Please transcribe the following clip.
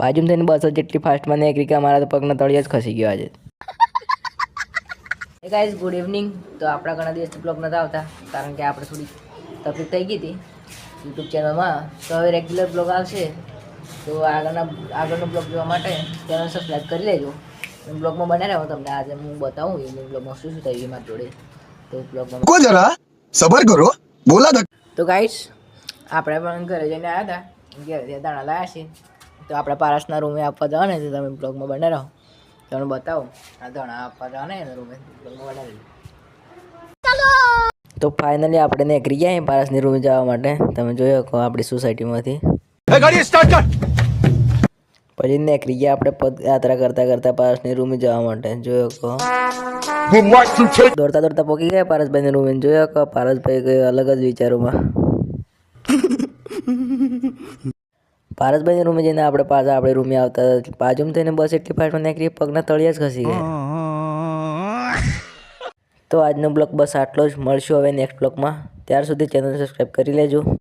બાજુમાં થઈને બસો જેટલી ફાસ્ટમાં નીકળી કે અમારા તો પગના તળિયે જ ખસી ગયો આજે. Hey guys, good evening. તો આપણા ઘણા દિવસથી બ્લોગ નતા આવતા કારણ કે આપણે થોડી તકલીફ થઈ ગઈ હતી યુટ્યુબ ચેનલમાં. તો હવે રેગ્યુલર બ્લોગ આવશે. તો આગળનો બ્લોગ જોવા માટે ચેનલ સબસ્ક્રાઈબ કરી લેજો. બ્લોગમાં બને રહ્યો. તમને આજે હું બતાવું ઇવનિંગ બ્લોગમાં શું શું થયું મારી જોડે. તો બ્લોગમાં को जरा सबर करो बोला था. તો ગાઈઝ, આપણે પણ ઘરે જઈને આવ્યા હતા. ઘરેથી દાણા લાવ્યા છીએ. તો આપણે પારસના રૂમે આપવા જવાના છે. તમે બ્લોગમાં બને રહો. તમને બતાવો આ દાણા આપવા જવાના એના રૂમે. બ્લોગમાં બને રહો. તો ફાઇનલી આપણે નીકળી ગયા પારસની રૂમે જવા માટે. તમે જોઈ શકો આપણી સોસાયટીમાંથી. પછી નીકળી ગયા આપણે પદયાત્રા કરતાં કરતાં પારસની રૂમે જવા માટે. જોયો કહો દોડતા દોડતા પહોંચી ગયા પારસભાઈની રૂમે. જોયો કહો પારસભાઈ ગયો અલગ જ વિચારોમાં. પારસભાઈની રૂમે જઈને આપણે પાછા આપણે રૂમે આવતા બાજુમાં થઈને બસ એટલી ફાસ્ટમાં નીકળી પગના તળિયા જ ખસી ગયા. તો આજનો બ્લોગ બસ આટલો જ. મળશું હવે નેક્સ્ટ બ્લોગમાં. ત્યાર સુધી ચેનલ સબસ્ક્રાઈબ કરી લેજો.